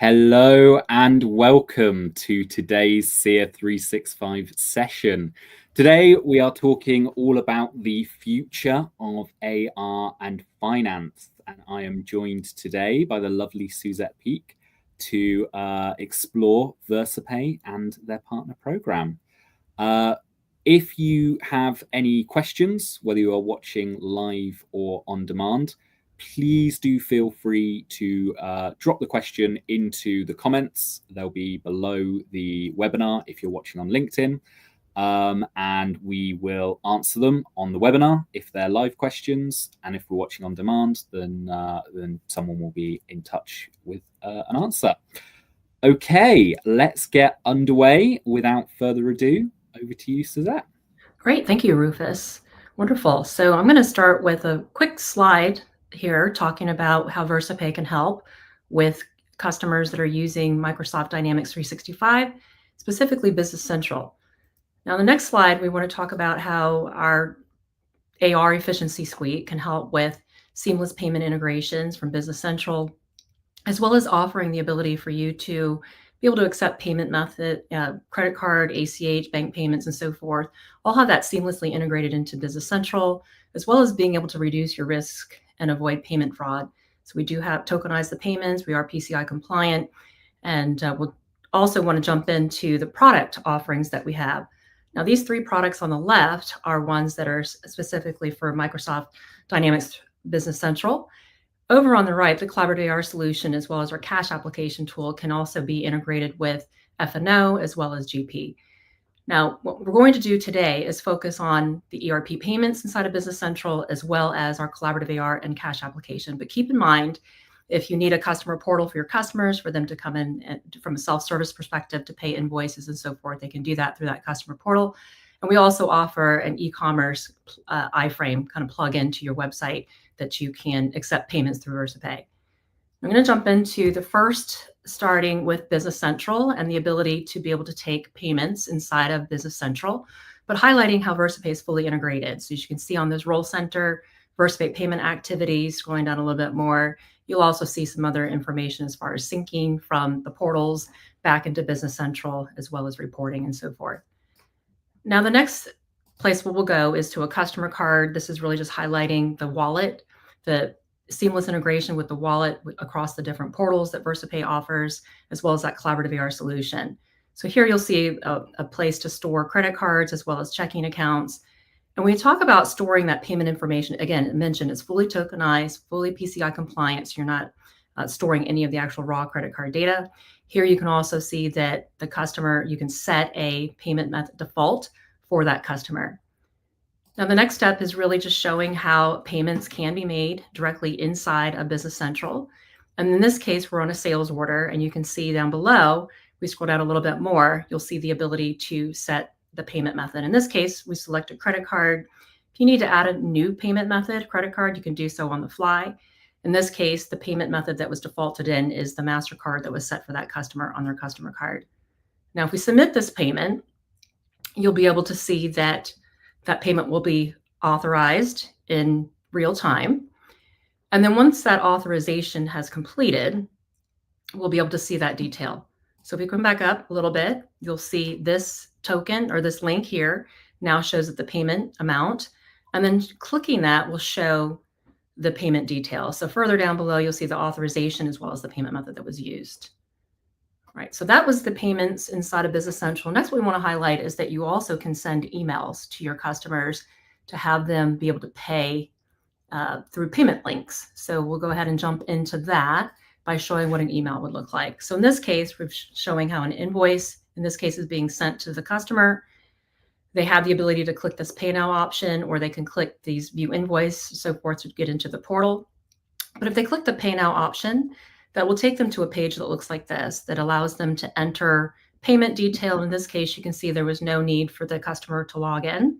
Hello and welcome to today's Seer 365 session. Today we are talking all about the future of AR and finance, and I am joined today by the lovely Suzette Peak to explore VersaPay and their partner program. If you have any questions, whether you are watching live or on demand, please do feel free to drop the question into the comments. They'll be below the webinar if you're watching on LinkedIn. And we will answer them on the webinar if they're live questions. And if we're watching on demand, then someone will be in touch with an answer. Okay, let's get underway. Without further ado, over to you, Suzette. Great, thank you, Rufus. Wonderful. So I'm going to start with a quick slide here talking about how VersaPay can help with customers that are using Microsoft Dynamics 365, specifically Business Central. Now, the next slide, we want to talk about how our AR efficiency suite can help with seamless payment integrations from Business Central, as well as offering the ability for you to be able to accept payment method, credit card, ACH, bank payments, and so forth, all have that seamlessly integrated into Business Central, as well as being able to reduce your risk and avoid payment fraud. So we do have tokenize the payments. We are PCI compliant, and we'll also want to jump into the product offerings that we have. Now, these three products on the left are ones that are specifically for Microsoft Dynamics Business Central. Over on the right, the Collaborative AR solution, as well as our cash application tool, can also be integrated with F&O as well as GP. Now, what we're going to do today is focus on the ERP payments inside of Business Central, as well as our Collaborative AR and cash application. But keep in mind, if you need a customer portal for your customers, for them to come in and, from a self-service perspective, to pay invoices and so forth, they can do that through that customer portal. And we also offer an e-commerce iframe kind of plug into your website that you can accept payments through VersaPay. I'm going to jump into the first, starting with Business Central and the ability to be able to take payments inside of Business Central, but highlighting how VersaPay is fully integrated. So as you can see on this role center, VersaPay payment activities, scrolling down a little bit more, you'll also see some other information as far as syncing from the portals back into Business Central, as well as reporting and so forth. Now, the next place where we'll go is to a customer card. This is really just highlighting the wallet, the seamless integration with the wallet across the different portals that VersaPay offers, as well as that Collaborative AR solution. So here you'll see a place to store credit cards as well as checking accounts. And when we talk about storing that payment information, again, I mentioned it's fully tokenized, fully PCI compliant, so you're not storing any of the actual raw credit card data. Here you can also see that the customer, you can set a payment method default for that customer. Now, the next step is really just showing how payments can be made directly inside of Business Central. And in this case, we're on a sales order, and you can see down below, we scroll down a little bit more, you'll see the ability to set the payment method. In this case, we select a credit card. If you need to add a new payment method, credit card, you can do so on the fly. In this case, the payment method that was defaulted in is the MasterCard that was set for that customer on their customer card. Now, if we submit this payment, you'll be able to see that that payment will be authorized in real time. And then once that authorization has completed, we'll be able to see that detail. So if we come back up a little bit, you'll see this token or this link here now shows that the payment amount, and then clicking that will show the payment details. So further down below, you'll see the authorization as well as the payment method that was used. Right, so that was the payments inside of Business Central. Next, what we want to highlight is that you also can send emails to your customers to have them be able to pay through payment links. So we'll go ahead and jump into that by showing what an email would look like. So in this case, we're showing how an invoice, in this case, is being sent to the customer. They have the ability to click this Pay Now option, or they can click these View Invoice, so forth, to get into the portal. But if they click the Pay Now option, that will take them to a page that looks like this, that allows them to enter payment detail. In this case, you can see there was no need for the customer to log in.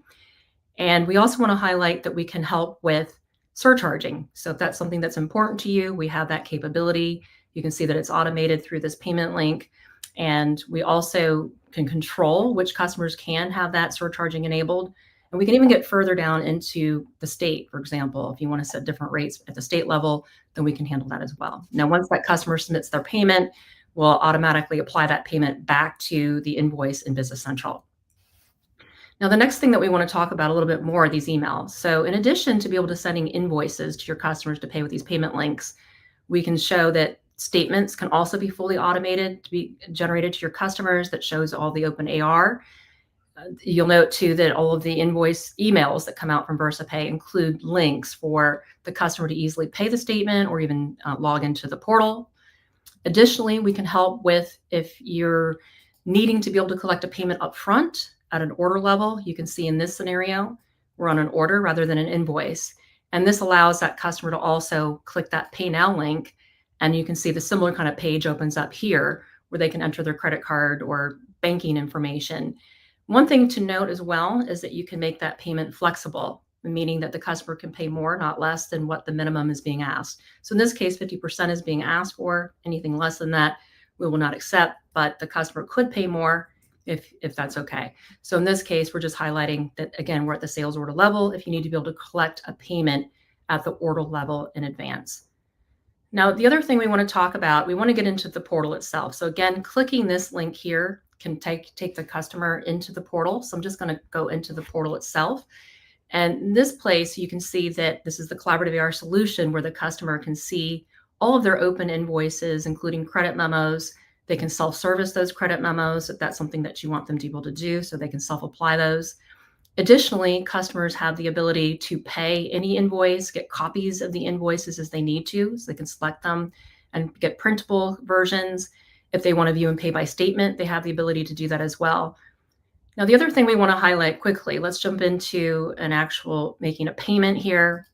And we also want to highlight that we can help with surcharging. So if that's something that's important to you, we have that capability. You can see that it's automated through this payment link. And we also can control which customers can have that surcharging enabled. And we can even get further down into the state, for example. If you want to set different rates at the state level, then we can handle that as well. Now, once that customer submits their payment, will automatically apply that payment back to the invoice in Business Central. Now, the next thing that we want to talk about a little bit more are these emails. So in addition to be able to sending invoices to your customers to pay with these payment links, we can show that statements can also be fully automated to be generated to your customers that shows all the open AR. You'll note too that all of the invoice emails that come out from VersaPay include links for the customer to easily pay the statement or even log into the portal. Additionally, we can help with if you're needing to be able to collect a payment up front at an order level. You can see in this scenario, we're on an order rather than an invoice. And this allows that customer to also click that Pay Now link. And you can see the similar kind of page opens up here where they can enter their credit card or banking information. One thing to note as well is that you can make that payment flexible, meaning that the customer can pay more, not less than what the minimum is being asked. So in this case, 50% is being asked for. Anything less than that, we will not accept, but the customer could pay more if that's okay. So in this case, we're just highlighting that, again, we're at the sales order level if you need to be able to collect a payment at the order level in advance. Now, the other thing we want to talk about, we want to get into the portal itself. So again, clicking this link here can take the customer into the portal. So I'm just going to go into the portal itself. And in this place, you can see that this is the collaborative AR solution where the customer can see all of their open invoices, including credit memos. They can self-service those credit memos if that's something that you want them to be able to do, so they can self-apply those. Additionally, customers have the ability to pay any invoice, get copies of the invoices as they need to, so they can select them and get printable versions. If they want to view and pay by statement, they have the ability to do that as well. Now, the other thing we want to highlight quickly, let's jump into an actual making a payment here.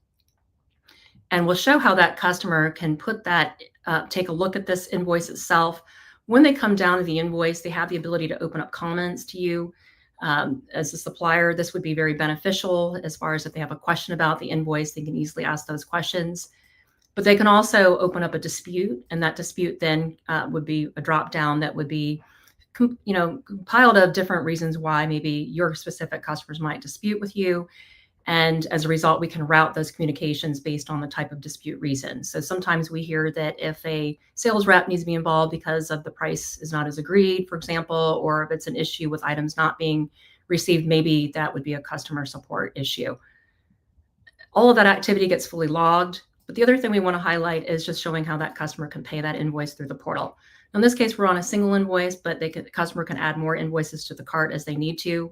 And we'll show how that customer can put that, take a look at this invoice itself. When they come down to the invoice, they have the ability to open up comments to you. As a supplier, this would be very beneficial as far as if they have a question about the invoice, they can easily ask those questions. But they can also open up a dispute, and that dispute then would be a drop down that would be compiled of different reasons why maybe your specific customers might dispute with you. And as a result, we can route those communications based on the type of dispute reason. So sometimes we hear that if a sales rep needs to be involved because of the price is not as agreed, for example, or if it's an issue with items not being received, maybe that would be a customer support issue. All of that activity gets fully logged. But the other thing we want to highlight is just showing how that customer can pay that invoice through the portal. In this case, we're on a single invoice, but the customer can add more invoices to the cart as they need to.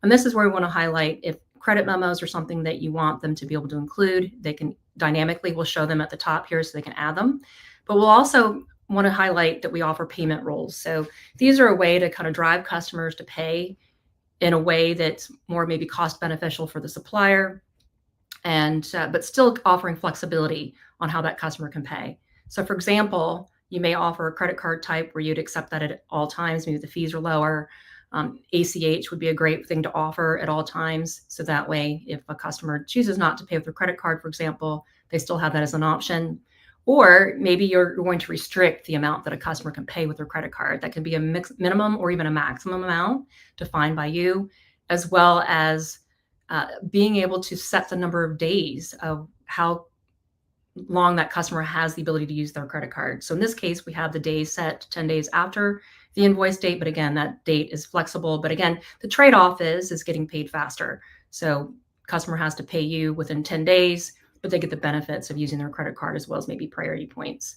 And this is where we want to highlight if credit memos are something that you want them to be able to include, they can dynamically, we'll show them at the top here so they can add them. But we'll also want to highlight that we offer payment rules. So these are a way to kind of drive customers to pay in a way that's more maybe cost beneficial for the supplier, and but still offering flexibility on how that customer can pay. So for example, you may offer a credit card type where you'd accept that at all times. Maybe the fees are lower. ACH would be a great thing to offer at all times. So that way, if a customer chooses not to pay with their credit card, for example, they still have that as an option. Or maybe you're going to restrict the amount that a customer can pay with their credit card. That can be a minimum or even a maximum amount defined by you, as well as being able to set the number of days of how long that customer has the ability to use their credit card. So in this case, we have the days set 10 days after the invoice date, but again, that date is flexible. But again, the trade-off is getting paid faster. So customer has to pay you within 10 days, but they get the benefits of using their credit card as well as maybe priority points.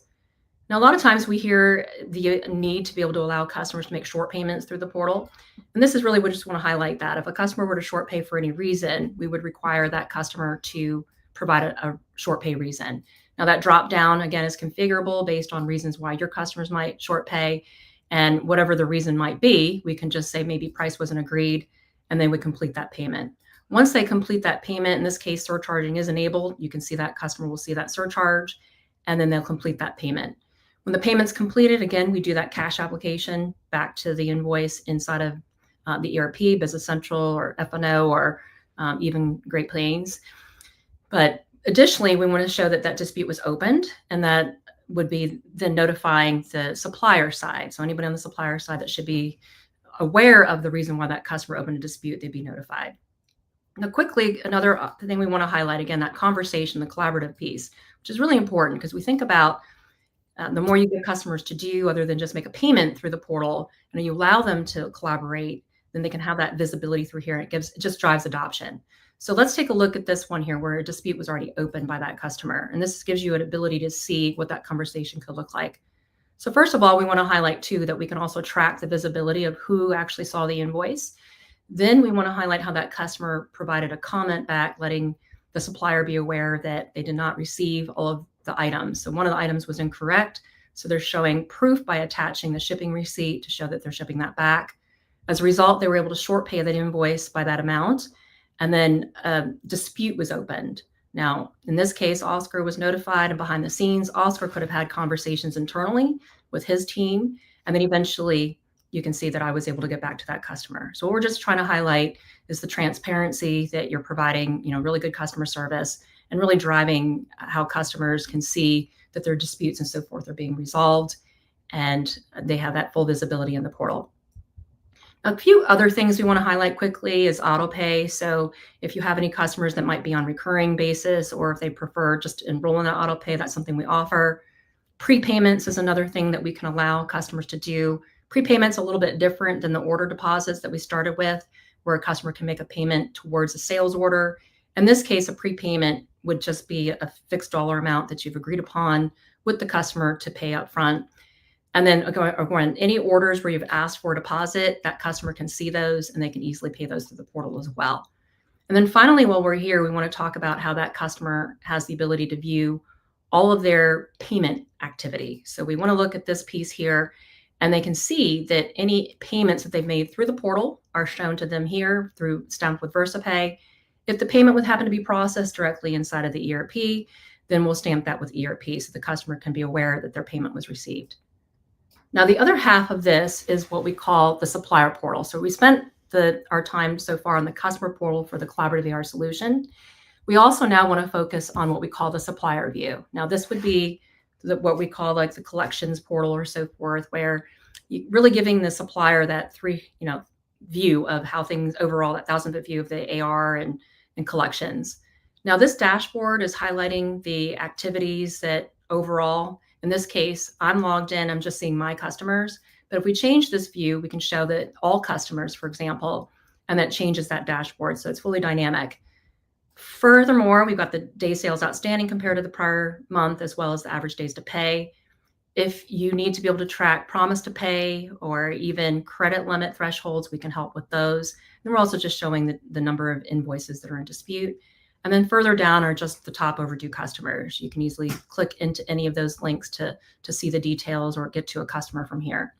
Now, a lot of times we hear the need to be able to allow customers to make short payments through the portal. And this is really, we just want to highlight that. If a customer were to short pay for any reason, we would require that customer to provide a short pay reason. Now that drop down, again, is configurable based on reasons why your customers might short pay. And whatever the reason might be, we can just say maybe price wasn't agreed, and then we complete that payment. Once they complete that payment, in this case, surcharging is enabled. You can see that customer will see that surcharge, and then they'll complete that payment. When the payment's completed, again, we do that cash application back to the invoice inside of the ERP, Business Central, or F&O, or even Great Plains. But additionally, we want to show that that dispute was opened, and that would be then notifying the supplier side. So anybody on the supplier side that should be aware of the reason why that customer opened a dispute, they'd be notified. Now, quickly, another thing we want to highlight, again, that conversation, the collaborative piece, which is really important because we think about The more you get customers to do other than just make a payment through the portal, and you allow them to collaborate, then they can have that visibility through here. And it just drives adoption. So let's take a look at this one here where a dispute was already opened by that customer. And this gives you an ability to see what that conversation could look like. So first of all, we want to highlight too that we can also track the visibility of who actually saw the invoice. Then we want to highlight how that customer provided a comment back, letting the supplier be aware that they did not receive all of the items. So one of the items was incorrect. So they're showing proof by attaching the shipping receipt to show that they're shipping that back. As a result, they were able to short pay that invoice by that amount. And then a dispute was opened. Now, in this case, Oscar was notified, and behind the scenes, Oscar could have had conversations internally with his team. And then eventually you can see that I was able to get back to that customer. So what we're just trying to highlight is the transparency that you're providing, really good customer service, and really driving how customers can see that their disputes and so forth are being resolved, and they have that full visibility in the portal. A few other things we want to highlight quickly is auto pay. So if you have any customers that might be on recurring basis, or if they prefer just enroll in the auto pay, that's something we offer. Prepayments is another thing that we can allow customers to do. Prepayments a little bit different than the order deposits that we started with, where a customer can make a payment towards a sales order. In this case, a prepayment would just be a fixed dollar amount that you've agreed upon with the customer to pay up front. And then again, any orders where you've asked for a deposit, that customer can see those and they can easily pay those through the portal as well. And then finally, while we're here, we want to talk about how that customer has the ability to view all of their payment activity. So we want to look at this piece here, and they can see that any payments that they've made through the portal are shown to them here through stamped with VersaPay. If the payment would happen to be processed directly inside of the ERP, then we'll stamp that with ERP so the customer can be aware that their payment was received. Now, the other half of this is what we call the supplier portal. So we spent our time so far on the customer portal for the collaborative AR solution. We also now want to focus on what we call the supplier view. Now, this would be what we call like the collections portal or so forth, where you really giving the supplier that view of how things overall, that 1,000-foot view of the AR and collections. Now, this dashboard is highlighting the activities that overall, in this case, I'm logged in, I'm just seeing my customers. But if we change this view, we can show that all customers, for example, and that changes that dashboard. So it's fully dynamic. Furthermore, we've got the day sales outstanding compared to the prior month, as well as the average days to pay. If you need to be able to track promise to pay or even credit limit thresholds, we can help with those. And we're also just showing the number of invoices that are in dispute. And then further down are just the top overdue customers. You can easily click into any of those links to see the details or get to a customer from here.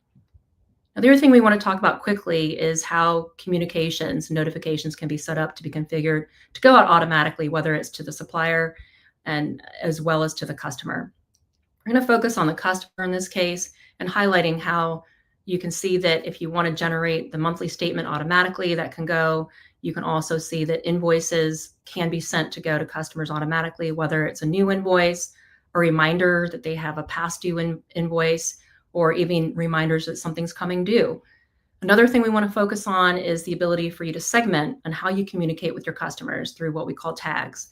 Now, the other thing we want to talk about quickly is how communications, notifications can be set up to be configured to go out automatically, whether it's to the supplier and as well as to the customer. We're going to focus on the customer in this case and highlighting how you can see that if you want to generate the monthly statement automatically, that can go. You can also see that invoices can be sent to go to customers automatically, whether it's a new invoice, a reminder that they have a past due invoice, or even reminders that something's coming due. Another thing we want to focus on is the ability for you to segment and how you communicate with your customers through what we call tags.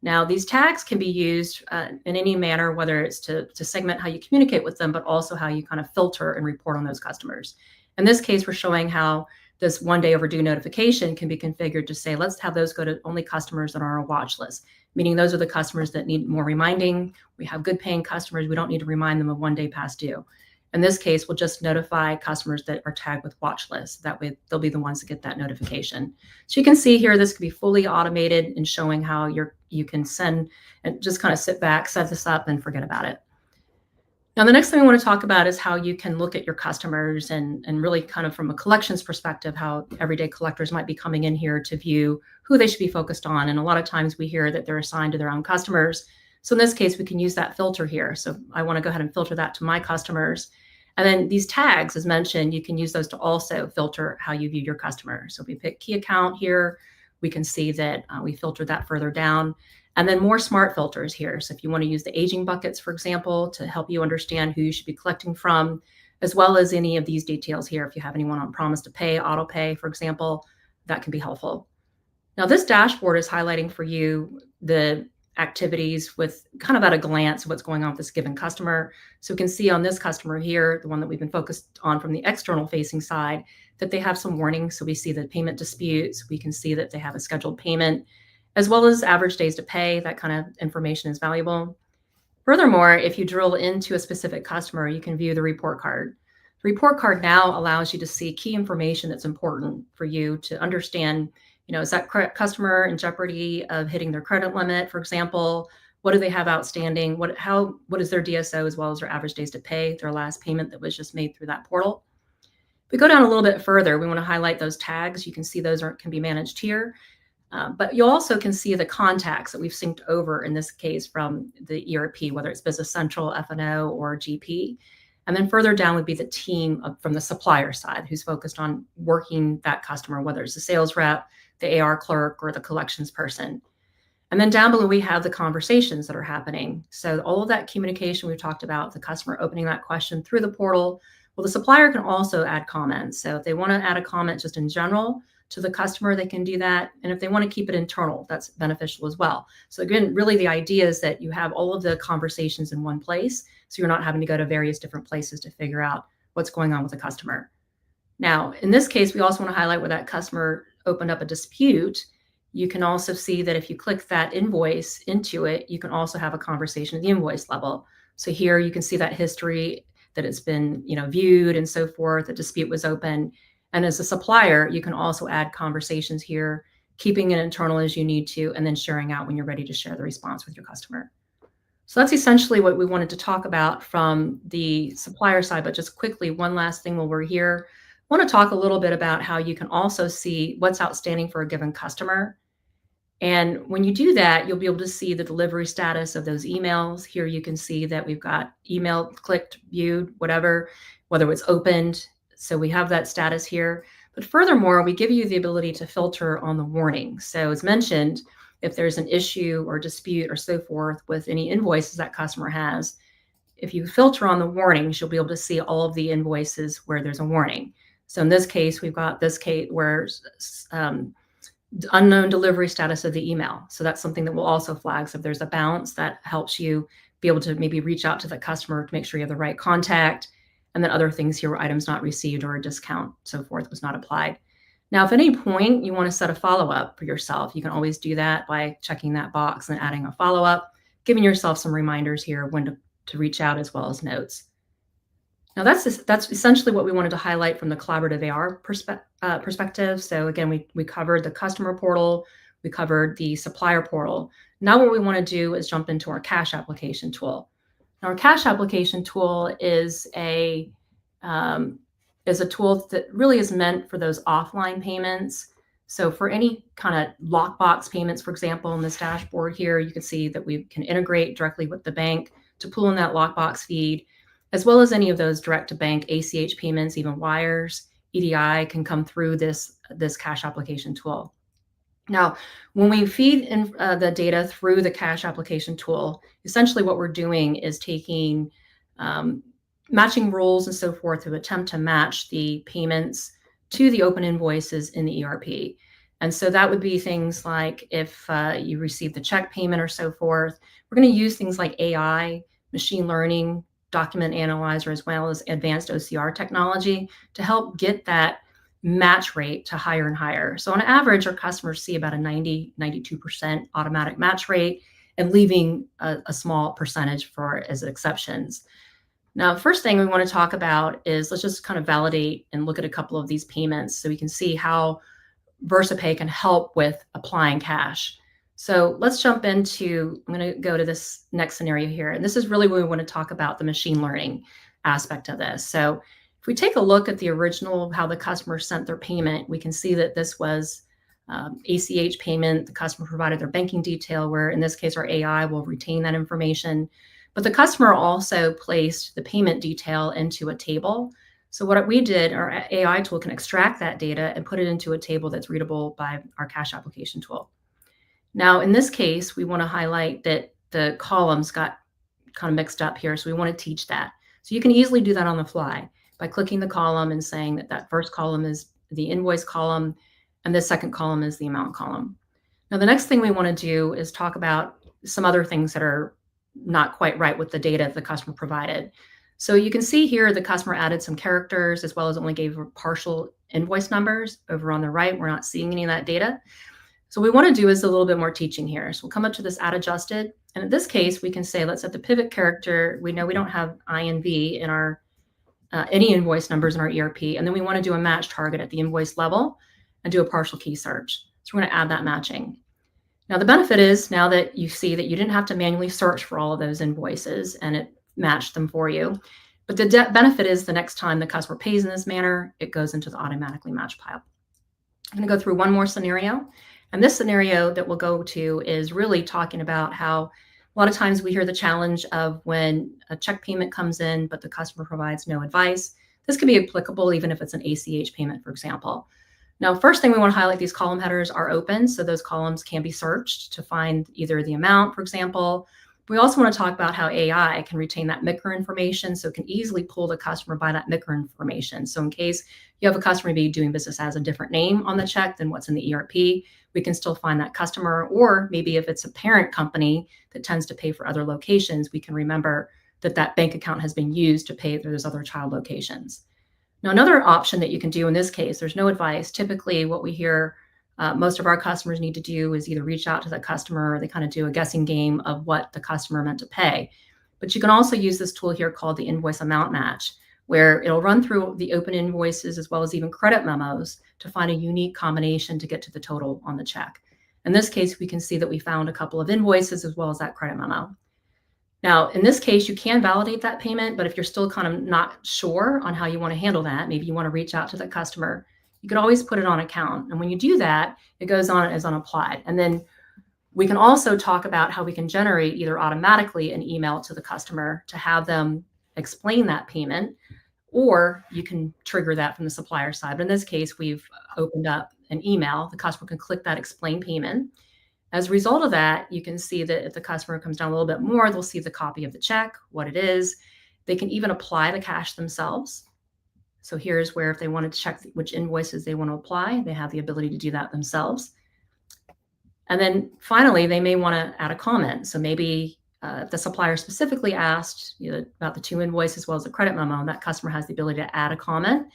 Now, these tags can be used in any manner, whether it's to segment how you communicate with them, but also how you kind of filter and report on those customers. In this case, we're showing how this 1-day overdue notification can be configured to say, let's have those go to only customers that are on a watch list, meaning those are the customers that need more reminding. We have good paying customers. We don't need to remind them of 1 day past due. In this case, we'll just notify customers that are tagged with watch lists. That way, they'll be the ones that get that notification. So you can see here, this could be fully automated in showing how you can send and just kind of sit back, set this up, and forget about it. Now, the next thing we want to talk about is how you can look at your customers and really kind of from a collections perspective, how everyday collectors might be coming in here to view who they should be focused on. And a lot of times we hear that they're assigned to their own customers. So in this case, we can use that filter here. So I want to go ahead and filter that to my customers. And then these tags, as mentioned, you can use those to also filter how you view your customer. So if we pick key account here, we can see that we filtered that further down. And then more smart filters here. So if you want to use the aging buckets, for example, to help you understand who you should be collecting from, as well as any of these details here. If you have anyone on promise to pay, auto pay, for example, that can be helpful. Now, this dashboard is highlighting for you the activities with kind of at a glance what's going on with this given customer. So we can see on this customer here, the one that we've been focused on from the external facing side, that they have some warnings. So we see the payment disputes, we can see that they have a scheduled payment, as well as average days to pay. That kind of information is valuable. Furthermore, if you drill into a specific customer, you can view the report card. The report card now allows you to see key information that's important for you to understand, is that customer in jeopardy of hitting their credit limit, for example? What do they have outstanding? What is their DSO, as well as their average days to pay, their last payment that was just made through that portal? If we go down a little bit further, we want to highlight those tags. You can see those can be managed here. But you also can see the contacts that we've synced over, in this case, from the ERP, whether it's Business Central, F&O, or GP. And then further down would be the team from the supplier side who's focused on working that customer, whether it's the sales rep, the AR clerk, or the collections person. And then down below, we have the conversations that are happening. So all of that communication we've talked about, the customer opening that question through the portal. Well, the supplier can also add comments. So if they want to add a comment just in general to the customer, they can do that. And if they want to keep it internal, that's beneficial as well. So again, really the idea is that you have all of the conversations in one place, so you're not having to go to various different places to figure out what's going on with the customer. Now, in this case, we also want to highlight where that customer opened up a dispute. You can also see that if you click that invoice into it, you can also have a conversation at the invoice level. So here you can see that history, that it's been viewed and so forth, the dispute was open. And as a supplier, you can also add conversations here, keeping it internal as you need to, and then sharing out when you're ready to share the response with your customer. So that's essentially what we wanted to talk about from the supplier side. But just quickly, one last thing while we're here, I want to talk a little bit about how you can also see what's outstanding for a given customer. And when you do that, you'll be able to see the delivery status of those emails. Here you can see that we've got email clicked, viewed, whatever, whether it's opened. So we have that status here. But furthermore, we give you the ability to filter on the warning. So as mentioned, if there's an issue or dispute or so forth with any invoices that customer has, if you filter on the warnings, you'll be able to see all of the invoices where there's a warning. So in this case, we've got this case where unknown delivery status of the email. So that's something that will also flag. So if there's a bounce, that helps you be able to maybe reach out to the customer to make sure you have the right contact. And then other things here were items not received or a discount, so forth, was not applied. Now, if at any point you want to set a follow-up for yourself, you can always do that by checking that box and adding a follow-up, giving yourself some reminders here when to reach out, as well as notes. Now, that's essentially what we wanted to highlight from the collaborative AR perspective. So again, we covered the customer portal, we covered the supplier portal. Now what we want to do is jump into our cash application tool. Now, our cash application tool is a tool that really is meant for those offline payments. So for any kind of lockbox payments, for example, in this dashboard here, you can see that we can integrate directly with the bank to pull in that lockbox feed, as well as any of those direct-to-bank ACH payments, even wires, EDI can come through this cash application tool. Now, when we feed in the data through the cash application tool, essentially what we're doing is taking matching rules and so forth to attempt to match the payments to the open invoices in the ERP. And so that would be things like if you receive the check payment or so forth, we're going to use things like AI, machine learning, document analyzer, as well as advanced OCR technology to help get that match rate to higher and higher. So on average, our customers see about a 92% automatic match rate, and leaving a small percentage as exceptions. Now, first thing we want to talk about is let's just kind of validate and look at a couple of these payments so we can see how VersaPay can help with applying cash. So let's jump into, I'm going to go to this next scenario here. And this is really where we want to talk about the machine learning aspect of this. So if we take a look at the original, how the customer sent their payment, we can see that this was ACH payment. The customer provided their banking detail, where in this case, our AI will retain that information. But the customer also placed the payment detail into a table. So what we did, our AI tool can extract that data and put it into a table that's readable by our cash application tool. Now, in this case, we want to highlight that the columns got kind of mixed up here. So we want to teach that. So you can easily do that on the fly by clicking the column and saying that that first column is the invoice column and the second column is the amount column. Now, the next thing we want to do is talk about some other things that are not quite right with the data the customer provided. So you can see here the customer added some characters as well as only gave partial invoice numbers. Over on the right, we're not seeing any of that data. So what we want to do is a little bit more teaching here. So we'll come up to this add adjusted. And in this case, we can say, let's set the pivot character. We know we don't have INV in our any invoice numbers in our ERP. And then we want to do a match target at the invoice level and do a partial key search. So we're going to add that matching. Now the benefit is now that you see that you didn't have to manually search for all of those invoices and it matched them for you. But the benefit is the next time the customer pays in this manner, it goes into the automatically match pile. I'm going to go through one more scenario. And this scenario that we'll go to is really talking about how a lot of times we hear the challenge of when a check payment comes in, but the customer provides no advice. This can be applicable even if it's an ACH payment, for example. Now, first thing we want to highlight, these column headers are open, so those columns can be searched to find either the amount, for example. We also want to talk about how AI can retain that MICR information, so it can easily pull the customer by that MICR information. So in case you have a customer maybe doing business as a different name on the check than what's in the ERP, we can still find that customer. Or maybe if it's a parent company that tends to pay for other locations, we can remember that that bank account has been used to pay for those other child locations. Now, another option that you can do in this case, there's no advice. Typically, what we hear most of our customers need to do is either reach out to the customer or they kind of do a guessing game of what the customer meant to pay. But you can also use this tool here called the invoice amount match, where it'll run through the open invoices as well as even credit memos to find a unique combination to get to the total on the check. In this case, we can see that we found a couple of invoices as well as that credit memo. Now, in this case, you can validate that payment, but if you're still kind of not sure on how you want to handle that, maybe you want to reach out to the customer, you could always put it on account. And when you do that, it goes on as unapplied. And then we can also talk about how we can generate either automatically an email to the customer to have them explain that payment, or you can trigger that from the supplier side. But in this case, we've opened up an email. The customer can click that explain payment. As a result of that, you can see that if the customer comes down a little bit more, they'll see the copy of the check, what it is. They can even apply the cash themselves. So here's where if they want to check which invoices they want to apply, they have the ability to do that themselves. And then finally, they may want to add a comment. So maybe if the supplier specifically asked about the 2 invoices as well as the credit memo, that customer has the ability to add a comment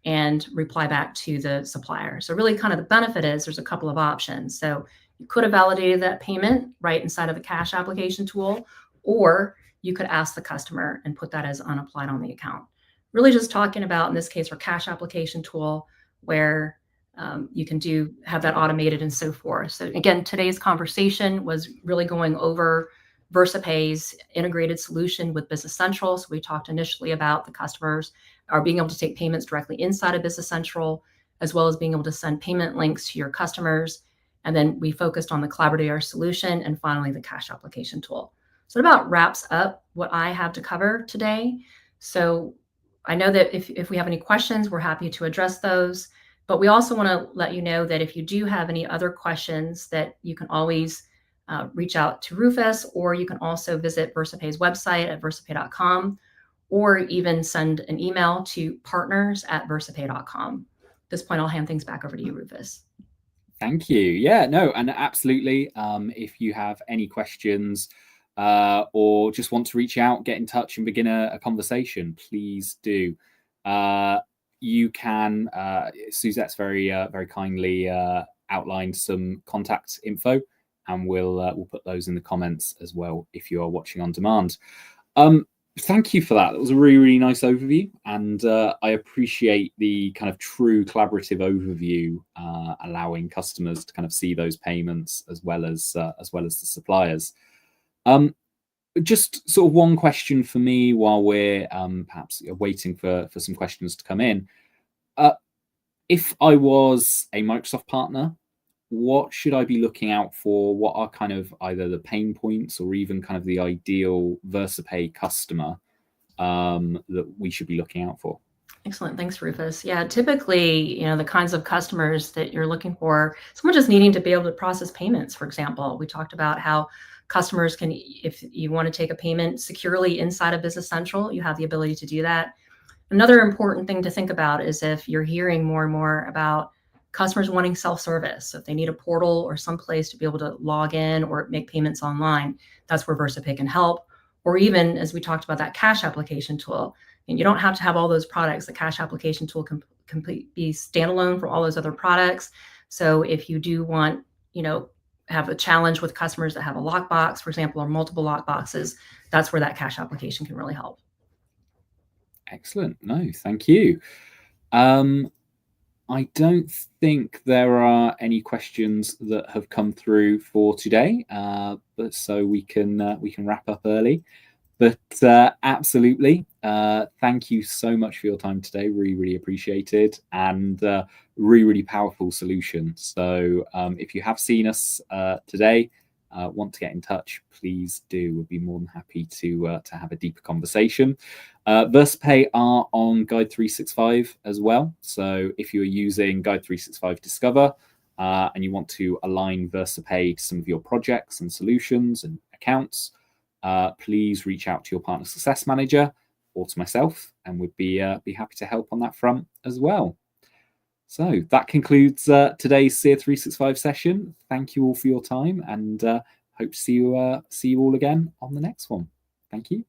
and reply back to the supplier. So really kind of the benefit is there's a couple of options. So you could have validated that payment right inside of the cash application tool, or you could ask the customer and put that as unapplied on the account. Really just talking about, in this case, our cash application tool, where you can have that automated and so forth. So again, today's conversation was really going over VersaPay's integrated solution with Business Central. So we talked initially about the customers are being able to take payments directly inside of Business Central, as well as being able to send payment links to your customers. And then we focused on the Collaborator solution and finally the cash application tool. So it about wraps up what I have to cover today. So I know that if we have any questions, we're happy to address those. But we also want to let you know that if you do have any other questions, that you can always reach out to Rufus, or you can also visit VersaPay's website at versapay.com, or even send an email to partners@versapay.com. At this point, I'll hand things back over to you, Rufus. Thank you. Yeah, no, and absolutely. If you have any questions or just want to reach out, get in touch and begin a conversation, please do. You can, Suzette's very kindly outlined some contact info, and we'll put those in the comments as well if you are watching on demand. Thank you for that. That was a really, really nice overview, and I appreciate the kind of true collaborative overview, allowing customers to kind of see those payments as well as the suppliers. Just sort of one question for me while we're perhaps waiting for some questions to come in. If I was a Microsoft partner, what should I be looking out for? What are kind of either the pain points or even kind of the ideal VersaPay customer that we should be looking out for? Excellent. Thanks, Rufus. Yeah, typically, the kinds of customers that you're looking for, someone just needing to be able to process payments, for example. We talked about how customers can, if you want to take a payment securely inside of Business Central, you have the ability to do that. Another important thing to think about is if you're hearing more and more about customers wanting self-service. So if they need a portal or some place to be able to log in or make payments online, that's where VersaPay can help. Or even, as we talked about, that cash application tool. And you don't have to have all those products. The cash application tool can be standalone from all those other products. So if you do want, have a challenge with customers that have a lockbox, for example, or multiple lockboxes, that's where that cash application can really help. Excellent. No, thank you. I don't think there are any questions that have come through for today, but so we can wrap up early. But absolutely, thank you so much for your time today. Really, really appreciated, and really powerful solution. So if you have seen us today, want to get in touch, please do. We'll be more than happy to have a deeper conversation. VersaPay are on Guide 365 as well. So if you're using Guide 365 Discover and you want to align VersaPay to some of your projects and solutions and accounts, please reach out to your partner success manager or to myself, and we'd be happy to help on that front as well. So that concludes today's Seer 365 session. Thank you all for your time, and hope to see you all again on the next one. Thank you.